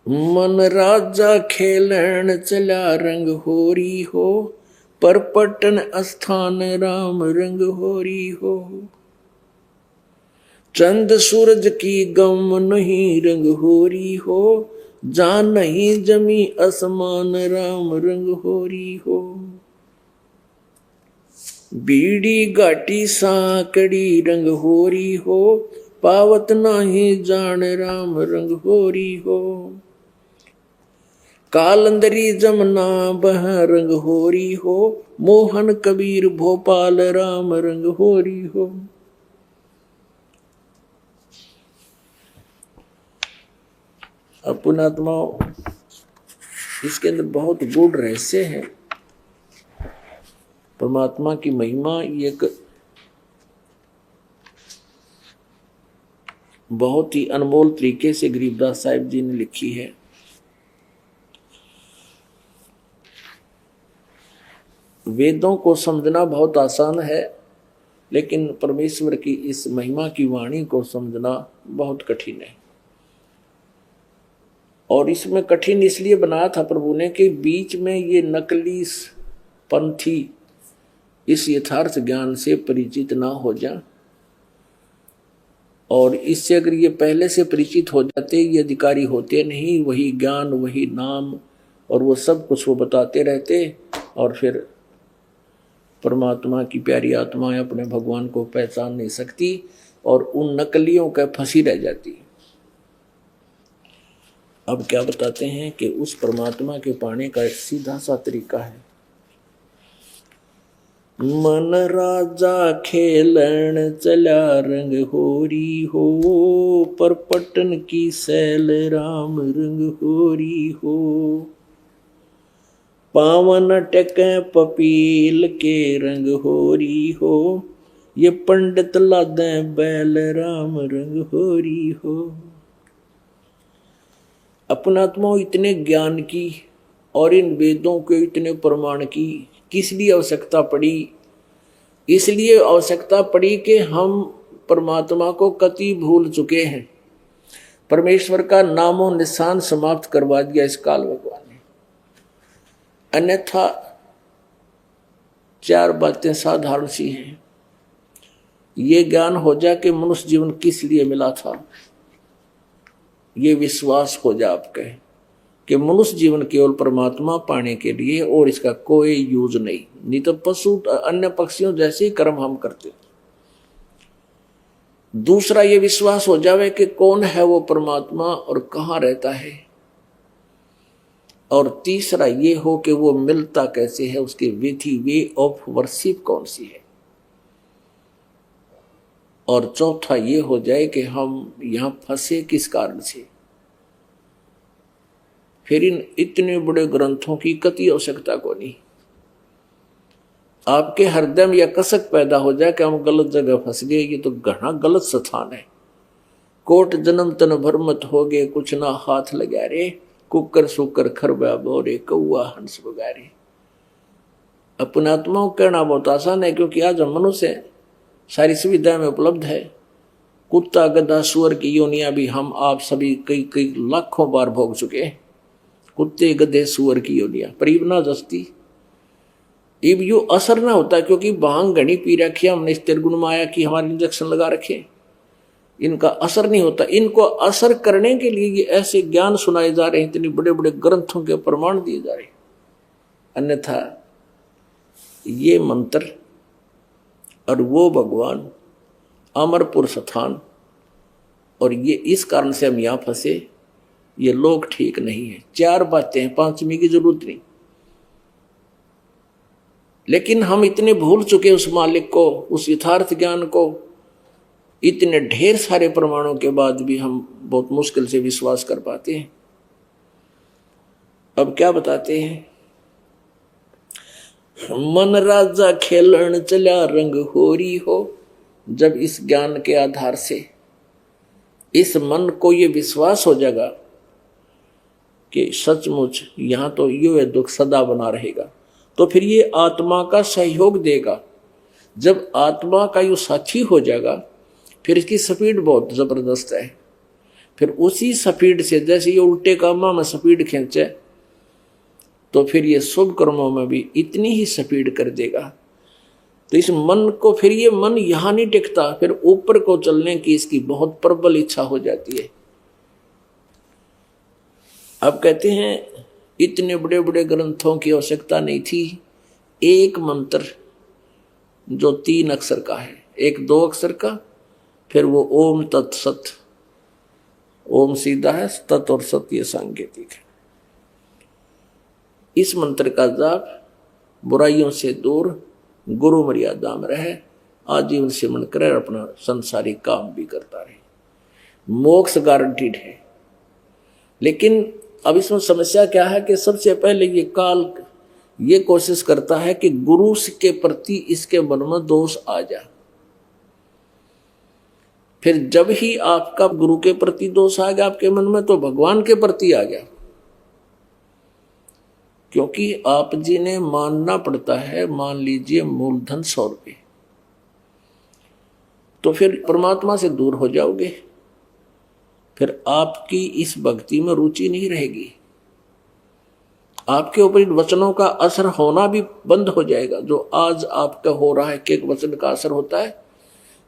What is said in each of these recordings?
मन राजा खेलन चला रंग होरी हो, पर पटन अस्थान राम रंग होरी हो। चंद सूरज की गम नहीं रंग होरी हो, जान नहीं जमी आसमान राम रंग होरी हो। बीड़ी घाटी सांकड़ी रंग होरी हो, पावत नहीं जान राम रंग होरी हो। कालंदरी जमुना बह रंग होरी हो, मोहन कबीर भोपाल राम रंग होरी हो। अब पुण्यात्माओं, इसके अंदर बहुत गूढ़ रहस्य है। परमात्मा की महिमा एक बहुत ही अनमोल तरीके से गरीबदास साहिब जी ने लिखी है। वेदों को समझना बहुत आसान है, लेकिन परमेश्वर की इस महिमा की वाणी को समझना बहुत कठिन है। और इसमें कठिन इसलिए बनाया था प्रभु ने कि बीच में ये नकली पंथी इस यथार्थ ज्ञान से परिचित ना हो जाए, और इससे अगर ये पहले से परिचित हो जाते, ये अधिकारी होते नहीं, वही ज्ञान वही नाम और वो सब कुछ वो बताते रहते, और फिर परमात्मा की प्यारी आत्माएं अपने भगवान को पहचान नहीं सकती और उन नकलियों का फंसी रह जाती। अब क्या बताते हैं कि उस परमात्मा के पाने का एक सीधा सा तरीका है। मन राजा खेलन चला रंग होरी हो, पर पटन की सैल राम रंग होरी हो। पावन टके पपील के रंग होरी हो, ये पंडित लादे बैल राम रंग होरी हो। अपनात्मा इतने ज्ञान की और इन वेदों के इतने प्रमाण की किस लिए आवश्यकता पड़ी? इसलिए आवश्यकता पड़ी कि हम परमात्मा को कति भूल चुके हैं। परमेश्वर का नामो निशान समाप्त करवा दिया इस काल भगवान ने। अन्यथा चार बातें साधारण सी हैं। ये ज्ञान हो जाए कि मनुष्य जीवन किस लिए मिला था, ये विश्वास हो जाए आपके कि मनुष्य जीवन केवल परमात्मा पाने के लिए और इसका कोई यूज नहीं तो पशु अन्य पक्षियों जैसे ही कर्म हम करते। दूसरा ये विश्वास हो जावे कि कौन है वो परमात्मा और कहाँ रहता है, और तीसरा ये हो कि वो मिलता कैसे है, उसकी विधि वे ऑफ वर्शिप कौन सी है, और चौथा ये हो जाए कि हम यहां फंसे किस कारण से। फिर इन इतने बड़े ग्रंथों की कति आवश्यकता को नहीं। आपके हृदय में यह कसक पैदा हो जाए कि हम गलत जगह फंस गए, ये तो घना गलत स्थान है। कोट जन्म तन भर मत हो गए, कुछ ना हाथ लगा रे, कुकर सुकर खरबा बोरे, कौआ हंस बगारे। अपने आत्मा को कहना बहुत आसान है, क्योंकि आज हम मनुष्य हैं, सारी सुविधाएं में उपलब्ध है। कुत्ता गधा सुअर की योनियां भी हम आप सभी कई कई लाखों बार भोग चुके हैं। कुत्ते गधे सुअर की योनियां पर इबना जस्ती इब यू असर ना होता, क्योंकि भांग घनी पी रखी है हमने, इस तिरगुण माया की हमारे इंजेक्शन लगा रखे, इनका असर नहीं होता। इनको असर करने के लिए ये ऐसे ज्ञान सुनाए जा रहे हैं, इतने बड़े बड़े ग्रंथों के प्रमाण दिए जा रहे हैं। अन्यथा ये मंत्र और वो भगवान अमरपुर स्थान, और ये इस कारण से हम यहां फंसे, ये लोग ठीक नहीं है। चार बातें हैं, पांचवी की जरूरत नहीं। लेकिन हम इतने भूल चुके उस मालिक को, उस यथार्थ ज्ञान को। इतने ढेर सारे प्रमाणों के बाद भी हम बहुत मुश्किल से विश्वास कर पाते हैं। अब क्या बताते हैं? मन राजा खेलन चला रंग होरी हो। जब इस ज्ञान के आधार से इस मन को ये विश्वास हो जाएगा कि सचमुच यहां तो ये दुख सदा बना रहेगा, तो फिर ये आत्मा का सहयोग देगा। जब आत्मा का यो साथी हो जाएगा, फिर इसकी स्पीड बहुत जबरदस्त है। फिर उसी स्पीड से, जैसे ये उल्टे कामों में स्पीड खींचे तो फिर ये शुभ कर्मों में भी इतनी ही स्पीड कर देगा। तो इस मन को, फिर ये मन यहां नहीं टिकता, फिर ऊपर को चलने की इसकी बहुत प्रबल इच्छा हो जाती है। अब कहते हैं इतने बड़े बड़े ग्रंथों की आवश्यकता नहीं थी, एक मंत्र जो 3 अक्षर का है, एक 2 अक्षर का, फिर वो ओम तत्सत, ओम सीधा है, तत् और सत ये सांकेतिक है। इस मंत्र का जाप बुराइयों से दूर, गुरु मर्यादा में रहे, आजीवन सिमरण करे, अपना संसारिक काम भी करता रहे, मोक्ष गारंटीड है। लेकिन अब इसमें समस्या क्या है कि सबसे पहले ये काल ये कोशिश करता है कि गुरु के प्रति इसके मन में दोष आ जाए। फिर जब ही आपका गुरु के प्रति दोष आ गया आपके मन में, तो भगवान के प्रति आ गया, क्योंकि आप जी ने मानना पड़ता है, मान लीजिए मूलधन 100 रुपये, तो फिर परमात्मा से दूर हो जाओगे, फिर आपकी इस भक्ति में रुचि नहीं रहेगी, आपके ऊपर इन वचनों का असर होना भी बंद हो जाएगा। जो आज आपका हो रहा है कि एक वचन का असर होता है,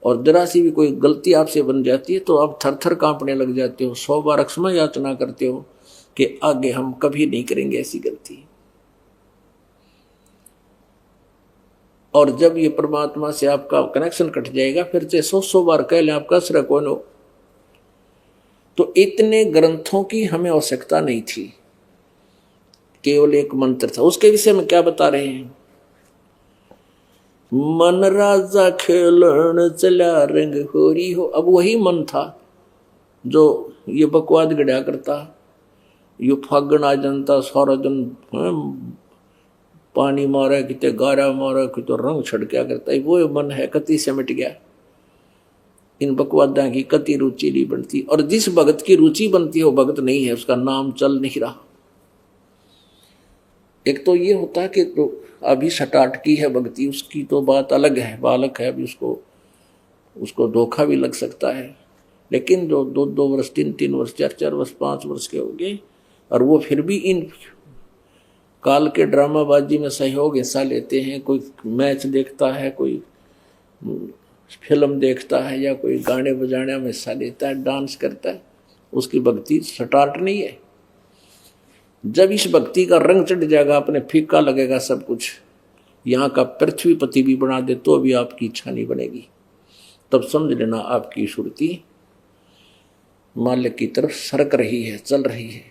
और जरा सी भी कोई गलती आपसे बन जाती है तो आप थर थर कांपने लग जाते हो, 100 बार अक्षमा याचना करते हो कि आगे हम कभी नहीं करेंगे ऐसी गलती। और जब ये परमात्मा से आपका कनेक्शन कट जाएगा, फिर से 100 बार कह लें आपका असर कौन हो। तो इतने ग्रंथों की हमें आवश्यकता नहीं थी, केवल एक मंत्र था। उसके विषय में क्या बता रहे हैं? मन राजा खेलन चला रंग होरी हो। अब वही मन था जो ये बकवाद गढ़ा करता, यो फागण आ जनता सारा दिन पानी मारा, कितने गारा मारा, कितने रंग छड़किया करता है, वो मन है कति से मिट गया। इन बकवादा की कति रुचि नहीं बनती, और जिस भगत की रुचि बनती है वो भगत नहीं है, उसका नाम चल नहीं रहा। एक तो ये होता है कि तो अभी स्टार्ट की है भक्ति, उसकी तो बात अलग है, बालक है अभी, उसको धोखा भी लग सकता है। लेकिन जो 2-2 वर्ष, 3-3 वर्ष, 4-4 वर्ष, 5 वर्ष के हो गए, और वो फिर भी इन काल के ड्रामाबाजी में सहयोग हिस्सा लेते हैं। कोई मैच देखता है, कोई फिल्म देखता है, या कोई गाने बजाने में हिस्सा लेता है, डांस करता है, उसकी भक्ति स्टार्ट नहीं है। जब इस भक्ति का रंग चढ़ जाएगा, अपने फीका लगेगा सब कुछ, यहाँ का पृथ्वीपति भी बना दे तो भी आपकी इच्छा नहीं बनेगी, तब समझ लेना आपकी सुरती मालिक की तरफ सरक रही है, चल रही है।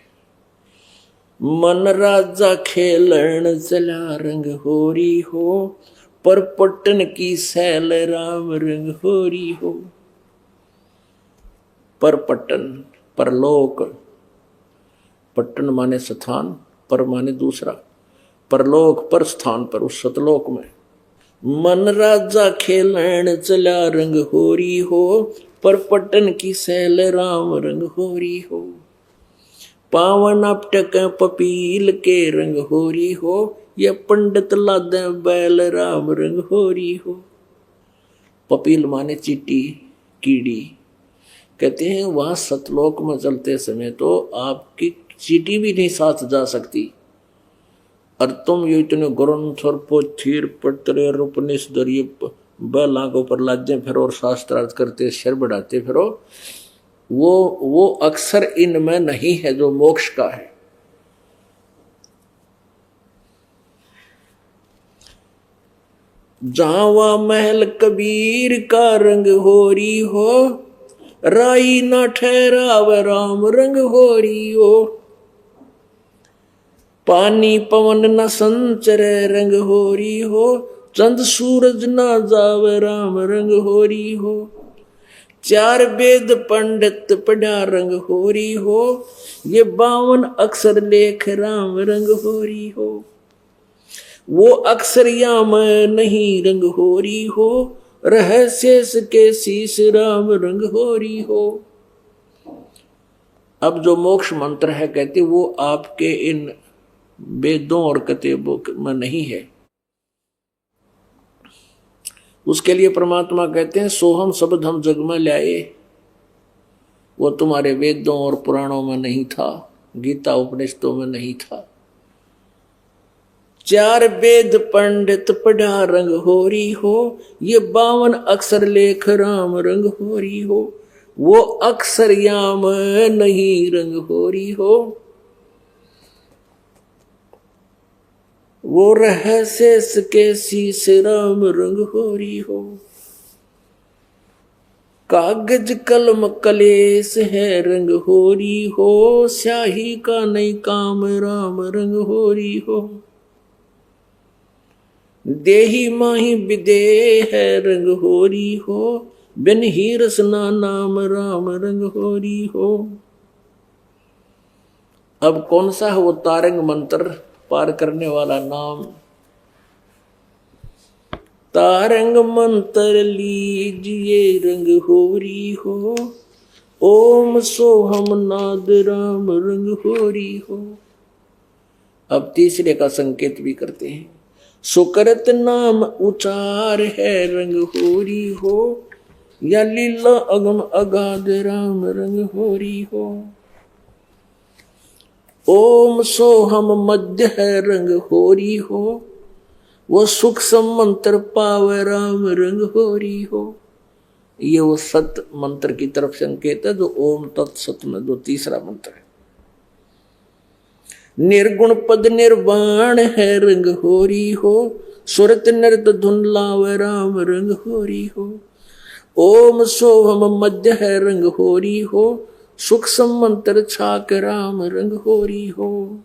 मन राजा खेलन चला रंग होरी हो, पर पट्टन की सैल राम रंग होरी हो। पर पट्टन, परलोक, पट्टन माने स्थान, पर माने दूसरा, परलोक पर स्थान पर, उस सतलोक में। मन राजा खेलन चला रंग होरी हो, पर पट्टन की सैल राम रंग होरी हो। पावन अपटक पपील के रंग होरी हो, ये पंडित लादे बैल राम रंग होरी हो। पपील माने चीटी, कीड़ी। कहते हैं वहां सतलोक में चलते समय तो आपकी चीटी भी नहीं साथ जा सकती, और तुम ये इतने ग्रंथ और पोथीर पत्र और उपनिषद ये बैलों के ऊपर लादे फिरो और शास्त्रार्थ करते सिर बढ़ाते फिरो, वो अक्सर इनमें नहीं है जो मोक्ष का है। जावा महल कबीर का रंग होरी हो, राई न ठहराव राम रंग होरी हो। पानी पवन न संचरे रंग होरी हो, चंद सूरज न जाव राम रंग होरी हो। 4 वेद पंडित पढ़ा रंग होरी हो, ये 52 अक्षर लेख राम रंग होरी हो। वो अक्षर याम नहीं रंग होरी हो, रहस्य के शीश राम रंग होरी हो। अब जो मोक्ष मंत्र है कहते वो आपके इन वेदों और कतेबों में नहीं है। उसके लिए परमात्मा कहते हैं सोहम शब्द हम जग में लाए, वो तुम्हारे वेदों और पुराणों में नहीं था, गीता उपनिषदों में नहीं था। 4 वेद पंडित पढ़ा रंग होरी हो, ये 52 अक्षर लेख राम रंग होरी हो। वो अक्षर याम नहीं रंग होरी हो, वो रहस्य के शीश राम रंग होरी हो। कागज कलम कलेस है रंग होरी हो, स्याही का नहीं काम राम रंग होरी हो। देही माही विदेह है रंग होरी हो, बिन ही रसना नाम राम रंग होरी हो। अब कौन सा है वो तारंग मंत्र पार करने वाला नाम? तारंग मंत्र लीजिए रंग होरी हो, ओम सोहम नाद राम रंग होरी हो। अब तीसरे का संकेत भी करते हैं। सुकृत नाम उचार है रंग होरी हो, या लीला अगम अगाध राम रंग होरी हो। ओम सोहम मध्य है रंग होरी हो, वो सूक्ष्म मंत्र पावे राम रंग होरी हो। ये वो सत मंत्र की तरफ संकेत है, जो ओम तत्सत में जो तीसरा मंत्र है। निर्गुण पद निर्वाण है रंग होरी हो, सुरत नृत धुन लावे राम रंग होरी हो। ओम सोहम मध्य है रंग होरी हो, सूक्ष्म मंत्र छाक राम रंग होरी हो।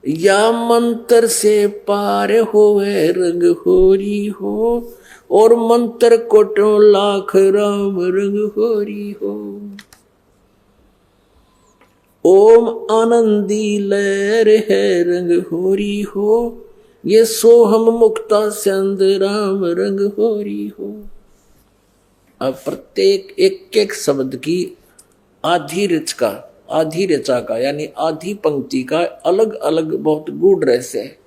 या मंत्र से पार होवे रंग होरी हो, और मंत्र कोटों लाख राम रंग होरी हो। ओम आनंदी लहर है रंग होरी हो, ये सोहम मुक्ता चंद राम रंग होरी हो। अब प्रत्येक एक एक शब्द की आधी ऋचा का यानी आधी पंक्ति का अलग अलग बहुत गूढ़ रहस्य है।